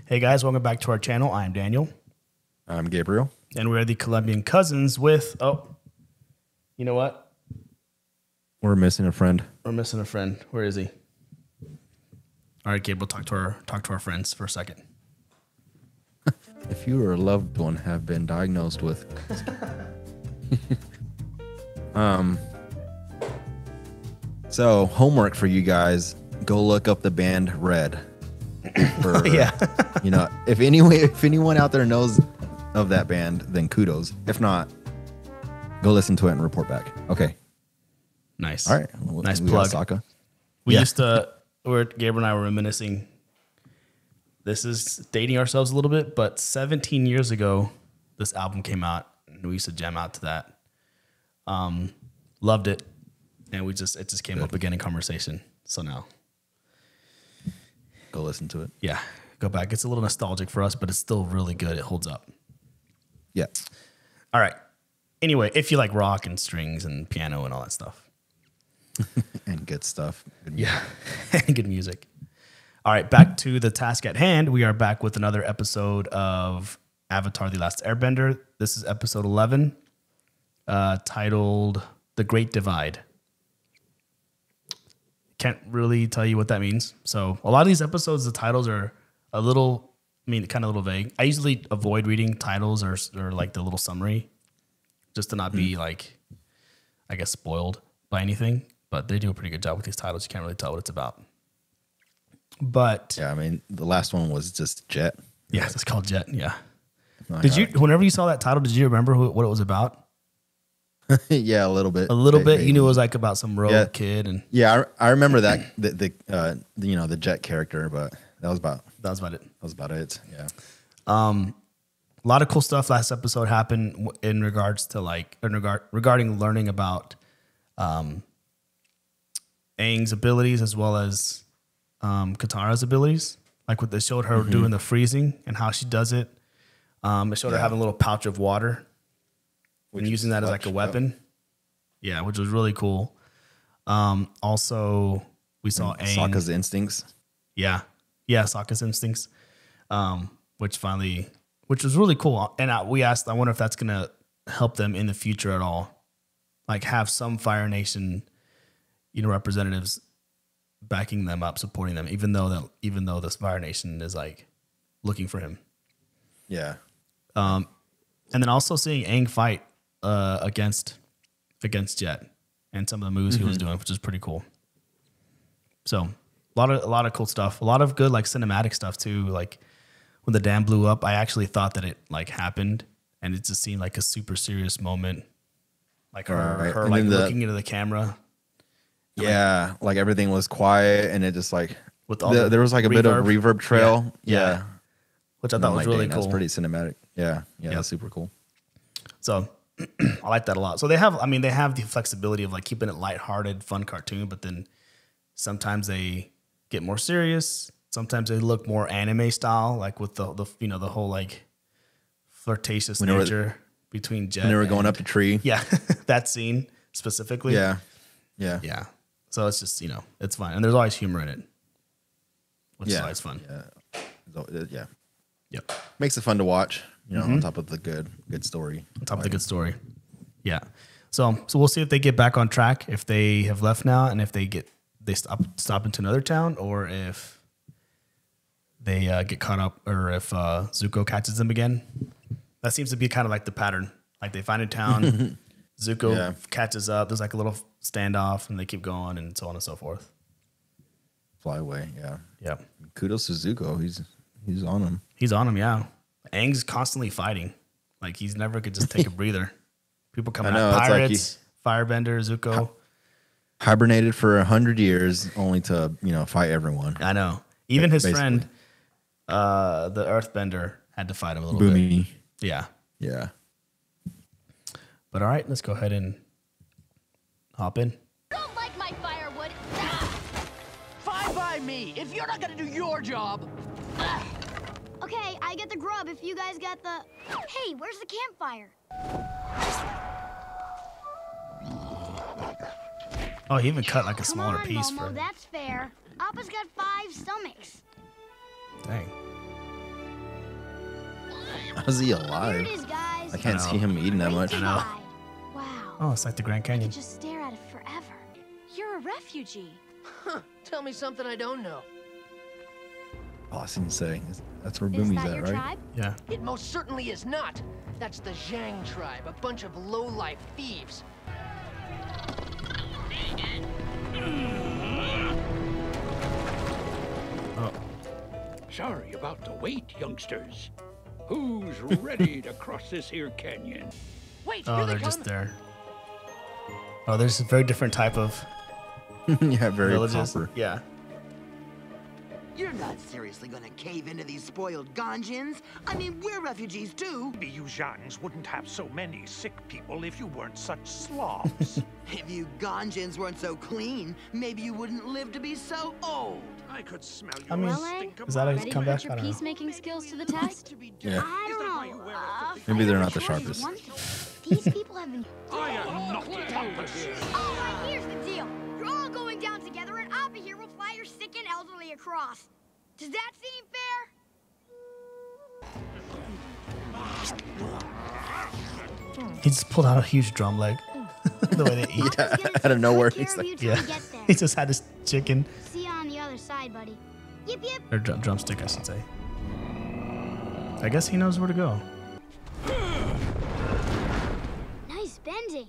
Hey guys, welcome back to our channel. I'm Daniel. I'm Gabriel. And we're the Colombian cousins with, you know what? We're missing a friend. We're missing a friend. Where is he? All right, Gabriel, talk to our friends for a second. If you or a loved one have been diagnosed with so homework for you guys, go look up the band Red. For, yeah. If anyone out there knows of that band, then kudos. If not, go listen to it and report back. Okay. Nice. All right. Nice plug. Gabriel and I were reminiscing. This is dating ourselves a little bit, but 17 years ago, this album came out, and we used to jam out to that. Loved it, and it just came up again in conversation. So now, go listen to it. Yeah, go back. It's a little nostalgic for us, but it's still really good. It holds up. Yeah. All right. Anyway, if you like rock and strings and piano and all that stuff. And good stuff. Good yeah. And good music. All right. Back to the task at hand. We are back with another episode of Avatar: The Last Airbender. This is episode 11, titled The Great Divide. Can't really tell you what that means. So a lot of these episodes, the titles are kind of a little vague. I usually avoid reading titles or like the little summary just to not be spoiled by anything. But they do a pretty good job with these titles. You can't really tell what it's about. But yeah, the last one was just Jet. Yeah, it's called Jet. Yeah. Whenever you saw that title, did you remember what it was about? Yeah, a little bit. A little bit. You knew it was like about some rogue kid, and I remember that the Jet character, but that was about it. Yeah. A lot of cool stuff last episode happened in regards to regarding learning about Aang's abilities as well as Katara's abilities. Like what they showed her doing the freezing and how she does it. It showed her having a little pouch of water and using that as like a weapon. Yeah, which was really cool. Also, we saw Aang. Sokka's instincts. Yeah, Sokka's instincts, which was really cool. And we asked, I wonder if that's going to help them in the future at all. Like have some Fire Nation, representatives backing them up, supporting them, even though this Fire Nation is like looking for him. Yeah. And then also seeing Aang fight against Jet and some of the moves he was doing, which is pretty cool. So a lot of cool stuff, a lot of good like cinematic stuff too. Like when the dam blew up, I actually thought that it like happened, and it just seemed like a super serious moment. Like her like looking into the camera. Yeah, like everything was quiet, and it just like with all there was like a bit of reverb trail. Yeah. Which I thought was really cool. That's pretty cinematic. Yeah, that's super cool. So I like that a lot. So they have the flexibility of like keeping it lighthearted, fun cartoon, but then sometimes they get more serious. Sometimes they look more anime style, like with the whole like flirtatious nature between Jet. When they were going up a tree. Yeah, that scene specifically. Yeah. So it's just it's fun, and there's always humor in it, which is always fun. Yeah. Yep. Makes it fun to watch. On top of the good story. On top of the good story. Yeah. So we'll see if they get back on track, if they have left now, and if they stop into another town, or if they get caught up, or if Zuko catches them again. That seems to be kind of like the pattern. Like they find a town, Zuko catches up. There's like a little standoff, and they keep going, and so on and so forth. Fly away. Yeah. Yeah. Kudos to Zuko. He's on him. He's on him. Yeah. Aang's constantly fighting. Like he's never could just take a breather. People coming out, pirates, Firebender, Zuko. Hibernated for 100 years only to, fight everyone. I know. Even his friend, the Earthbender, had to fight him a little bit. Yeah. Yeah. But all right, let's go ahead and hop in. Don't like my firewood. Fine by me, if you're not gonna do your job. Okay, I get the grub if you guys get the... Hey, where's the campfire? Oh, he even cut like a smaller on, piece Momo, for him. That's fair. Appa's got 5 stomachs. Dang. How's he Here alive? it is, guys. I can't I know. see him eating that much. Great know. slide. Wow. Oh, it's like the Grand I Canyon. could just stare at it forever. You're a refugee. Huh, tell me something I don't know. Oh, I didn't say. That's where Is Boomy's that at, your right? tribe? Yeah. It most certainly is not. That's the Zhang tribe, a bunch of low-life thieves. Oh, Sorry about the wait, youngsters. Who's ready to cross this here canyon? Wait, oh, here they're they just come. there. Oh, there's a very different type of Yeah, very villages. proper. Yeah. You're not seriously gonna cave into these spoiled Ganjins? I mean, we're refugees too. Maybe you Zhangs wouldn't have so many sick people if you weren't such slobs. If you Ganjins weren't so clean, maybe you wouldn't live to be so old. I could smell you. I mean, Well, Lang, is that a ready to comeback? put your I don't know. peacemaking skills to the test? Yeah. I don't know. Maybe they're fire not the charge is sharpest. one thing. These people have been. I am not pompous. All right, here's the deal. You're all going down together, and I'll be here. We'll fly your sick and elderly across. Does that seem fair? He just pulled out a huge drum leg. The way they eat. Yeah, out of nowhere, he's like, Yeah. He just had his chicken. See you on the other side, buddy. Yip yip. Or drumstick, I should say. I guess he knows where to go. Nice bending.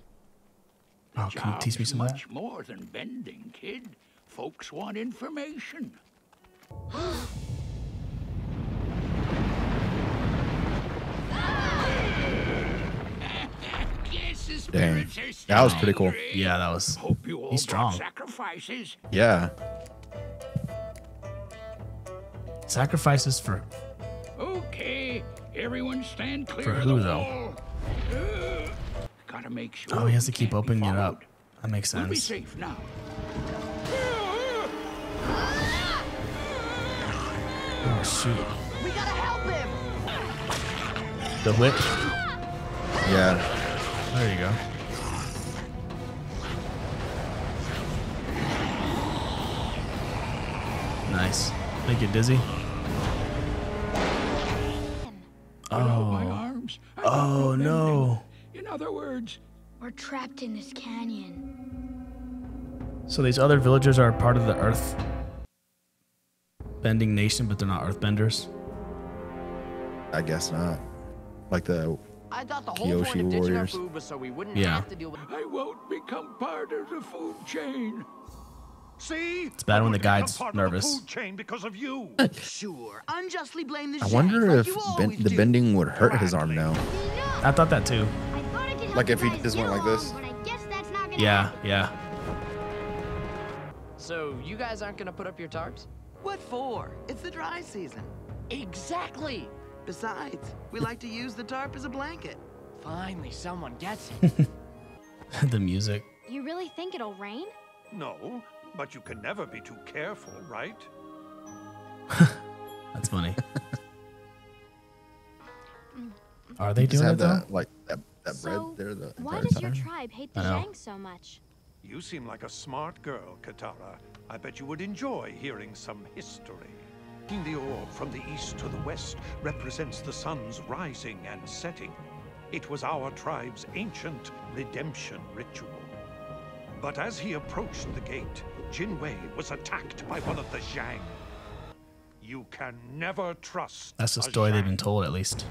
Oh, can you teach me some of that? Much more than bending, kid. Folks want information. Guess the Dang. spirits are still That was pretty cool. hungry. Yeah, that was. Hope you all He's brought strong. sacrifices. Yeah. Sacrifices for Okay, everyone stand clear For of who, the though? wall. Gotta make sure. Oh, he has to we keep can't be opening it followed. up. That makes We'll be sense. safe now. Oh shoot. We gotta help him. The whip. Yeah. There you go. Nice. Make it dizzy. Put out my Oh. arms. I got Oh no bending. no. In other words, We're trapped in this canyon. So these other villagers are part of the earth bending nation, but they're not earthbenders. I guess not. Like the I thought the whole Kyoshi point of ditching our warriors. food was so we wouldn't Yeah. have to deal with. I won't become part of the food chain. See? It's bad when the guide's part nervous. Of the food chain because of you. Sure, unjustly blame the I Zhangs wonder like if you always the do. bending would hurt his arm now. I thought that too. I thought I could help Like if you he guys just get went like along, this? but I guess that's not gonna Yeah, happen. yeah. So you guys aren't gonna put up your tarps? What for? It's the dry season. Exactly. Besides, we like to use the tarp as a blanket. Finally, someone gets it. The music. You really think it'll rain? No, but you can never be too careful, right? That's funny. Are they Just doing have it though? that like that So, bread there. The why entire does your time? tribe hate the I know. Zhang so much? You seem like a smart girl, Katara. I bet you would enjoy hearing some history. The orb from the east to the west represents the sun's rising and setting. It was our tribe's ancient redemption ritual. But as he approached the gate, Jin Wei was attacked by one of the Zhang. You can never trust. That's the a story they've Zhang. been told, at least.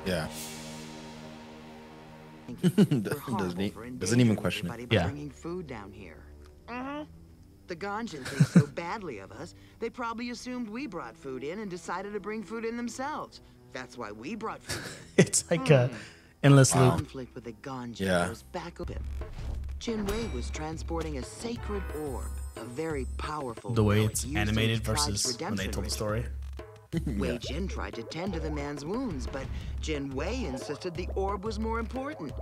Yeah. We're horrible Doesn't for even endangering question it. everybody by Yeah. bringing food down here. The Ganjin think so badly of us, they probably assumed we brought food in and decided to bring food in themselves. That's why we brought food in. It's like a endless loop. Conflict with the Ganjin Yeah. goes back up him. Jin Wei was transporting a sacred orb, a very powerful The way relic it's used in animated his tribe's versus when they redemption told the ritual. story. Wei Jin tried to tend to the man's wounds, but Jin Wei insisted the orb was more important.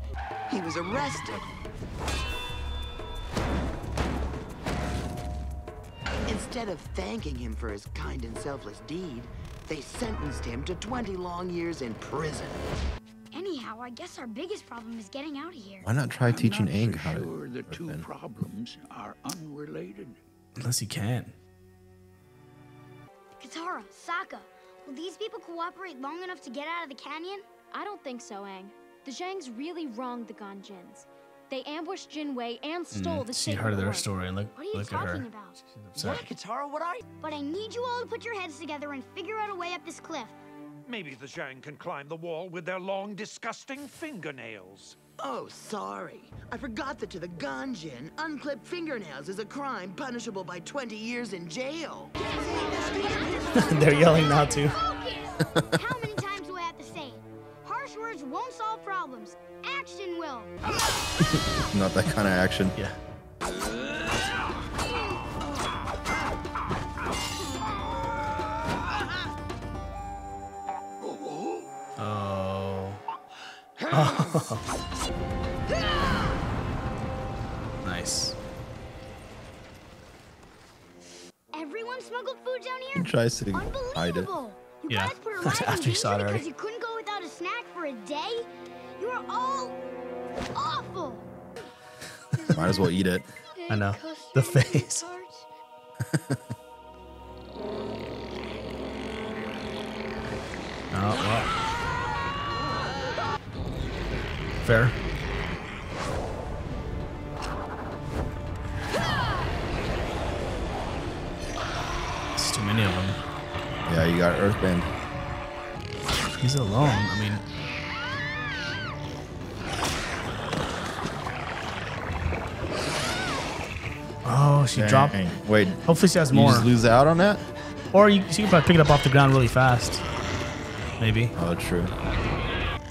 He was arrested. Instead of thanking him for his kind and selfless deed, they sentenced him to 20 long years in prison. Anyhow, I guess our biggest problem is getting out of here. Why not try teaching I'm Aang not how so to sure the two earthbend? problems are unrelated. Unless he can. Katara, Sokka, Will these people cooperate long enough to get out of the canyon? I don't think so, Aang. The Zhangs really wronged the Ganjins. They ambushed Jinwei and stole the She sacred heard their orb. story and What are you look at her. talking about? She's upset. Katara, what are you? But I need you all to put your heads together and figure out a way up this cliff. Maybe the Zhang can climb the wall with their long, disgusting fingernails. Oh, sorry. I forgot that to the Ganjin, unclipped fingernails is a crime punishable by 20 years in jail. They're yelling now too. Focus! How many times do I have to say it? Harsh words won't solve problems. Action will. Not that kind of action. Yeah. Nice. Everyone smuggled food down here? He tries to hide it. Unbelievable! You Yeah. guys put our lives in After you saw it danger already. because you couldn't go without a snack for a day? You are all awful! Might as well eat it. I know. The face. Oh, well. Fair. It's too many of them. Yeah, you got Earthbend. He's alone. I mean, oh, she dropped. Dang. Wait, Hopefully, she has you more. just lose out on that? Or she can probably pick it up off the ground really fast. Maybe. Oh, true.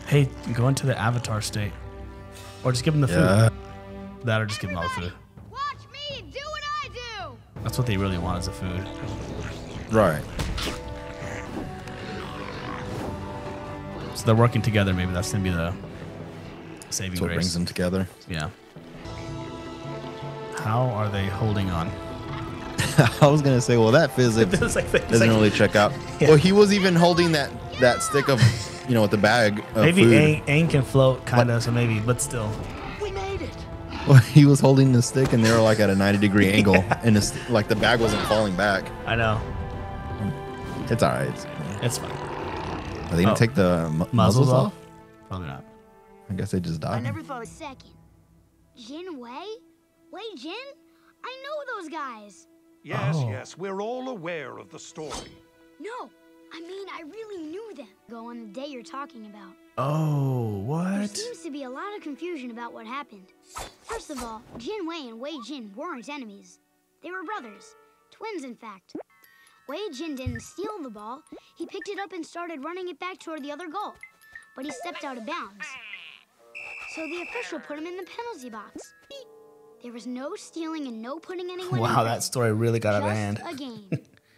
Hey, go into the avatar state. Or just give them the Yeah. food. That or just give them all the food. Watch me do what I do! That's what they really want is the food. Right. So they're working together. Maybe that's going to be the saving That's what grace. brings them together. Yeah. How are they holding on? I was gonna say, well, that physics It's like- it's doesn't like- really check out. Yeah. Well, he was even holding that stick of, with the bag of Maybe food. Aang can float, kind of, so maybe, but still. We made it. Well, he was holding the stick, and they were like at a 90-degree angle, and like the bag wasn't falling back. I know. It's all right. It's fine. Are they gonna take the muzzles off? Probably not. I guess they just I died. never thought. Second. Jin Wei? Wei Jin? I know those guys. Yes, Oh. yes, we're all aware of the story. No, I mean, I really knew them. Go on the day you're talking about. Oh, There what? seems to be a lot of confusion about what happened. First of all, Jin Wei and Wei Jin weren't enemies. They were brothers. Twins, in fact. Wei Jin didn't steal the ball. He picked it up and started running it back toward the other goal. But he stepped out of bounds. So the official put him in the penalty box. There was no stealing and no putting anyone in. Wow, that story really got out of Just hand. a game.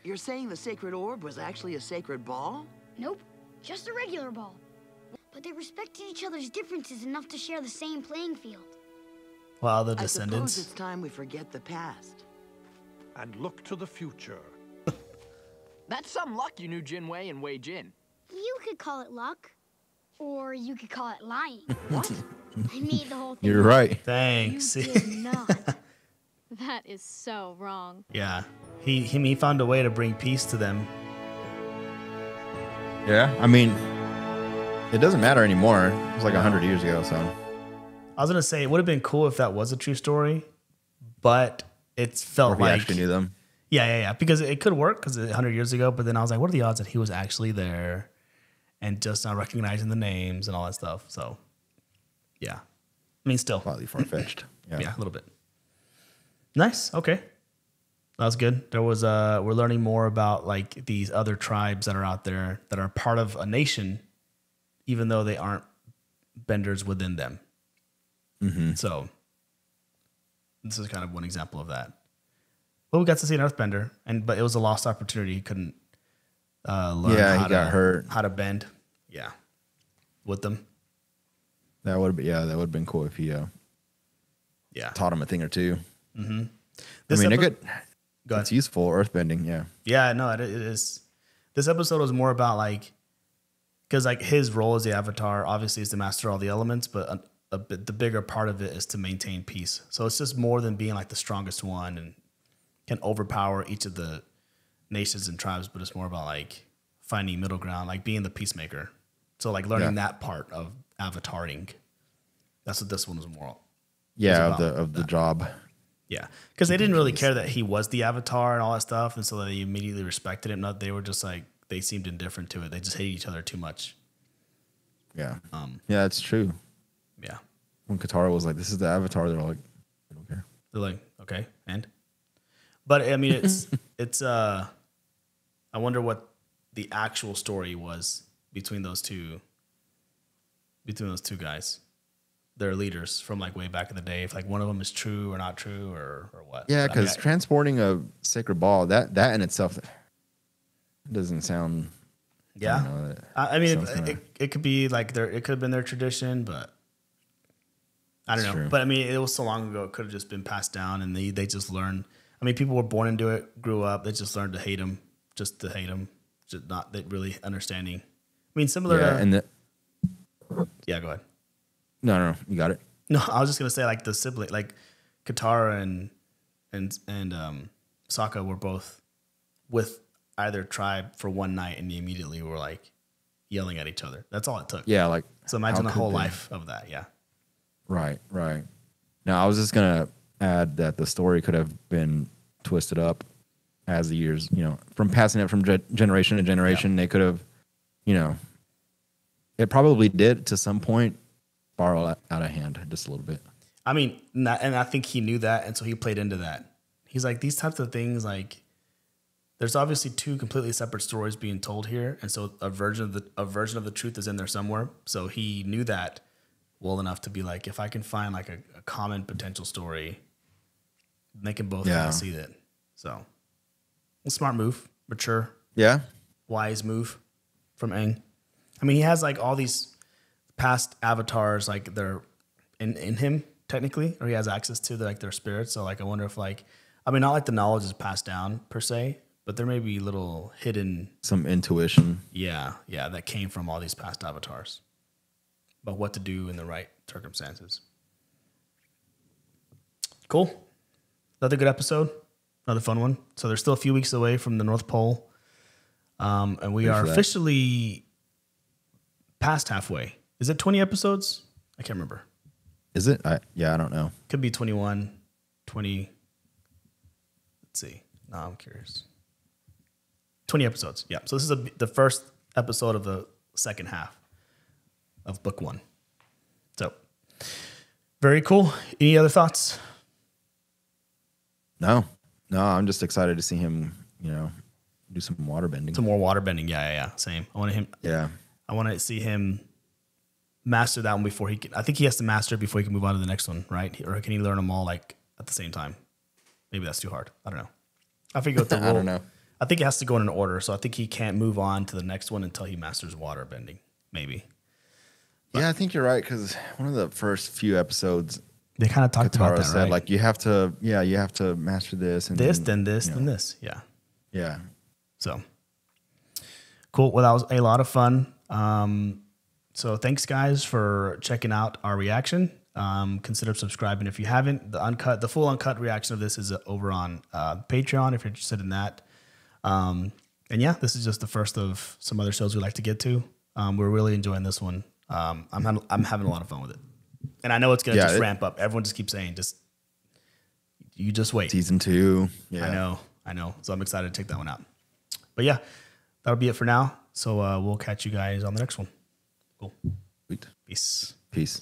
You're saying the sacred orb was actually a sacred ball? Nope, just a regular ball. But they respected each other's differences enough to share the same playing field. Wow, the I suppose descendants. it's time we forget the past. And look to the future. That's some luck you knew Jin Wei and Wei Jin. You could call it luck. Or you could call it lying. What? I made the whole thing. You're up. right. You Thanks. did not. That is so wrong. Yeah. He found a way to bring peace to them. Yeah, I mean, it doesn't matter anymore. It was like 100 years ago, so. I was gonna say it would have been cool if that was a true story, but it Or felt if we like actually knew them. yeah, because it could work because 100 years ago. But then I was like, what are the odds that he was actually there, and just not recognizing the names and all that stuff? So, yeah, I mean, still, Slightly far-fetched. yeah, a little bit. Nice. Okay, that was good. There was we're learning more about like these other tribes that are out there that are part of a nation, even though they aren't benders within them. So this is kind of one example of that. Well, we got to see an Earthbender, but it was a lost opportunity. He couldn't learn Yeah, he how got hurt. how to bend. Yeah, with them. That would have been cool if he Yeah. taught him a thing or two. This I mean, epi- Go ahead. it's useful, earthbending, yeah. Yeah, no, it is. This episode was more about like, because like his role as the Avatar obviously is to master all the elements, but the bigger part of it is to maintain peace. So it's just more than being like the strongest one and can overpower each of the nations and tribes, but it's more about like finding middle ground, like being the peacemaker. So like learning that part of avataring. That's what this one was more. Yeah, of the job. Yeah, because they didn't really care that he was the avatar and all that stuff, and so they immediately respected him. They were just like, they seemed indifferent to it. They just hated each other too much. Yeah. Yeah, that's true. Yeah. When Katara was like, "This is the avatar," they're like, "I don't care." They're like, "Okay," but I mean, it's. I wonder what the actual story was between those two guys. They're leaders from like way back in the day. If like one of them is true or not true or what? Yeah, because transporting a sacred ball that in itself doesn't sound. Yeah, I mean, it could be like it could have been their tradition, but I don't know. True. But I mean, it was so long ago; it could have just been passed down, and they just learned. I mean, people were born into it, grew up, they just learned to hate them, just not that really understanding. I mean, similar to. Yeah, go ahead. No, you got it. No, I was just gonna say like the sibling, like Katara and Sokka were both with either tribe for one night, and they immediately were like yelling at each other. That's all it took. Yeah, like so. Imagine the whole life of that. Yeah. Right. Now I was just gonna add that the story could have been twisted up as the years, from passing it from generation to generation. Yeah. They could have, it probably did to some point. Borrow out of hand just a little bit. I mean, and I think he knew that, and so he played into that. He's like, these types of things, like, there's obviously two completely separate stories being told here, and so a version of the truth is in there somewhere. So he knew that well enough to be like, if I can find like a common potential story, they can both kind of see that. So, a smart move, mature, wise move from Aang. I mean, he has like all these past avatars, like they're in him technically, or he has access to their spirits. So like, I wonder if not like the knowledge is passed down per se, but there may be little hidden, some intuition. Yeah, that came from all these past avatars about what to do in the right circumstances. Cool. Another good episode, another fun one. So they're still a few weeks away from the North Pole, and we are officially past halfway. Is it 20 episodes? I can't remember. Is it? I don't know. Could be 21, 20. Let's see. No, I'm curious. 20 episodes. Yeah. So this is the first episode of the second half of book 1. So very cool. Any other thoughts? No, I'm just excited to see him, do some water bending. Some more water bending. Yeah. Same. I want to see him master that one before he can. I think he has to master it before he can move on to the next one, right? Or can he learn them all like at the same time? Maybe that's too hard. I don't know. I figure out the rule. I don't know. I think it has to go in an order, so I think he can't move on to the next one until he masters water bending. Maybe. But yeah, I think you're right, because one of the first few episodes, they kind of talked about that, said, right? like you have to master this and then this. Yeah. Yeah. So cool. Well, that was a lot of fun. So thanks guys for checking out our reaction. Consider subscribing if you haven't. The full uncut reaction of this is over on Patreon if you're interested in that. And yeah, this is just the first of some other shows we like to get to. We're really enjoying this one. I'm having a lot of fun with it, and I know it's gonna just ramp up. Everyone just keeps saying, you just wait. Season 2. Yeah, I know. So I'm excited to take that one out. But yeah, that'll be it for now. So we'll catch you guys on the next one. Cool. Sweet. Peace. Peace.